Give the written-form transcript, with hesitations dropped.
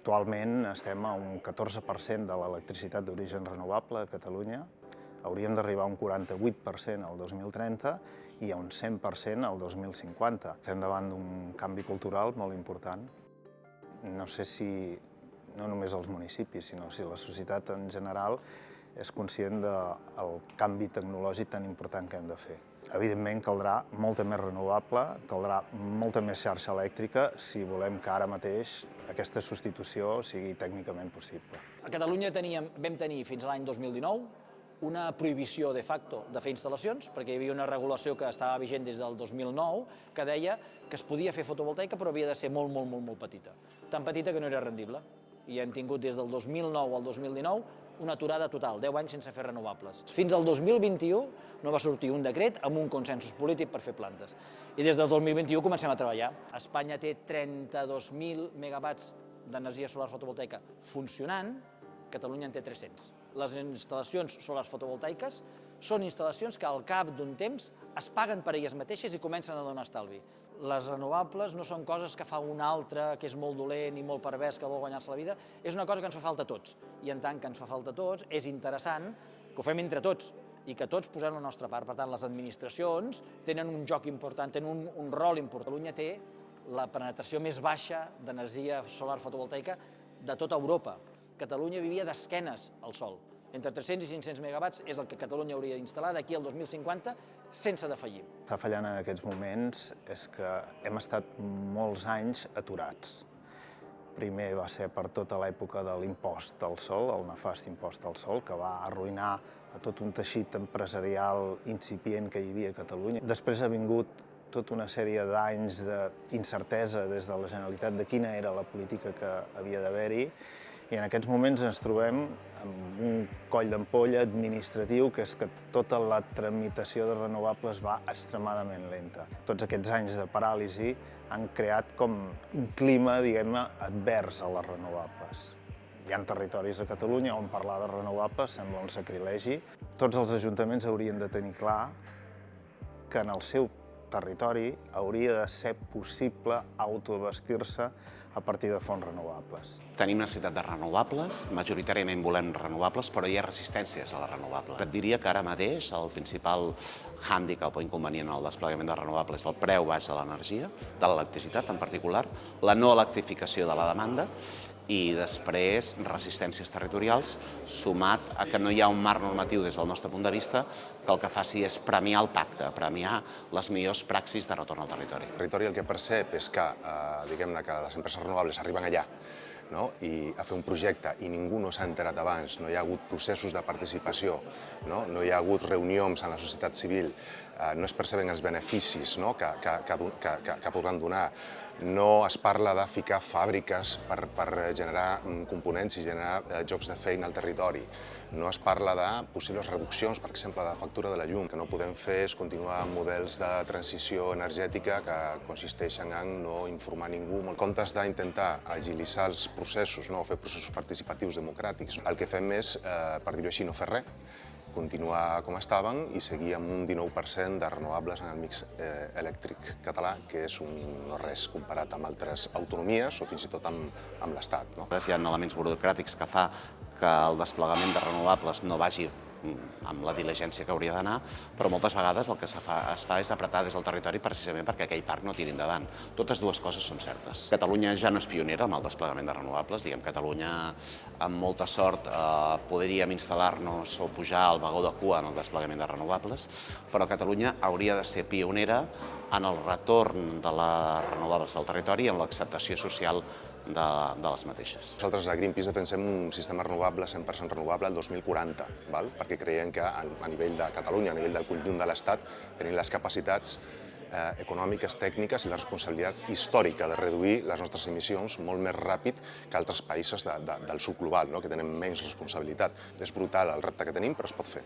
Actualment estem a un 14% de l'electricitat d'origen renovable a Catalunya. Hauríem d'arribar a un 48% al 2030 i a un 100% al 2050. Estem davant d'un canvi cultural molt important. No sé si no només els municipis, sinó si la societat en general és conscient del canvi tecnològic tan important que hem de fer. Evidentment caldrà molta més renovable, caldrà molta més xarxa elèctrica si volem que ara mateix aquesta substitució sigui tècnicament possible. A Catalunya vam tenir fins a l'any 2019 una prohibició de facto de fer instal·lacions, perquè hi havia una regulació que estava vigent des del 2009 que deia que es podia fer fotovoltaica però havia de ser molt petita. Tan petita que no era rendible. I hem tingut des del 2009 al 2019 una aturada total, 10 anys sense fer renovables. Fins al 2021 no va sortir un decret amb un consensus polític per fer plantes. I des del 2021 comencem a treballar. Espanya té 32.000 megawatts d'energia solar fotovoltaica funcionant, Catalunya en té 300. Les instal·lacions solars fotovoltaiques són instal·lacions que al cap d'un temps es paguen per elles mateixes i comencen a donar estalvi. Les renovables no són coses que fa un altre que és molt dolent i molt pervers que vol guanyar-se la vida, és una cosa que ens fa falta a tots. I en tant que ens fa falta a tots, és interessant que ho fem entre tots i que tots posem la nostra part. Per tant, les administracions tenen un joc important, tenen un rol important. Catalunya té la penetració més baixa d'energia solar fotovoltaica de tota Europa. Catalunya vivia d'esquenes al sol. Entre 300 i 500 megawatts és el que Catalunya hauria d'instal·lar d'aquí al 2050 sense defallir. Està fallant en aquests moments és que hem estat molts anys aturats. Primer va ser per tota l'època de l'impost al sol, el nefast impost al sol, que va arruïnar a tot un teixit empresarial incipient que hi havia a Catalunya. Després ha vingut tota una sèrie d'anys d'incertesa des de la Generalitat de quina era la política que havia d'haver-hi, i en aquests moments ens trobem amb un coll d'ampolla administratiu, que és que tota la tramitació de renovables va extremadament lenta. Tots aquests anys de paràlisi han creat com un clima, diguem-ne, advers a les renovables. Hi ha territoris a Catalunya on parlar de renovables sembla un sacrilegi. Tots els ajuntaments haurien de tenir clar que en el seu territori hauria de ser possible autoabastir-se a partir de fonts renovables. Tenim necessitat de renovables, majoritàriament volem renovables, però hi ha resistències a les renovables. Et diria que ara mateix el principal hàndicap o inconvenient al desplegament de renovables és el preu baix de l'energia, de l'electricitat en particular, la no electrificació de la demanda i després resistències territorials, sumat a que no hi ha un marc normatiu des del nostre punt de vista que el que faci és premiar el pacte, premiar les millors praxis de retorn al territori. El territori el que percep és que, diguem-ne, que les empreses renovables arriben allà, i a fer un projecte i ningú no s'ha enterat abans, no hi ha hagut processos de participació, no hi ha hagut reunions amb la societat civil, no es perceben els beneficis que podran donar, no es parla de ficar fàbriques per generar components i generar llocs de feina al territori, no es parla de possibles reduccions, per exemple, de factura de la llum. El que no podem fer és continuar amb models de transició energètica que consisteixen en no informar ningú. En comptes d'intentar agilitzar els processos, fer processos participatius democràtics, el que fem és, per dir-ho així, no fer res, continuar com estaven i seguir amb un 19% de renovables en el mix elèctric català, que és no res comparat amb altres autonomies o fins i tot amb l'Estat. Hi ha elements burocràtics que fa que el desplegament de renovables no vagi amb la diligència que hauria d'anar, però moltes vegades el que es fa és apretar des del territori precisament perquè aquell parc no tiri endavant. Totes dues coses són certes. Catalunya ja no és pionera amb el desplegament de renovables. Catalunya, amb molta sort, podríem instal·lar-nos o pujar al vagó de cua en el desplegament de renovables, però Catalunya hauria de ser pionera en el retorn de les renovables al territori i en l'acceptació social de les mateixes. Nosaltres a Greenpeace defensem un sistema renovable, 100% renovable, el 2040, perquè creiem que a nivell de Catalunya, a nivell del conjunt de l'Estat, tenim les capacitats econòmiques, tècniques i la responsabilitat històrica de reduir les nostres emissions molt més ràpid que altres països del sud global, que tenen menys responsabilitat. És brutal el repte que tenim, però es pot fer.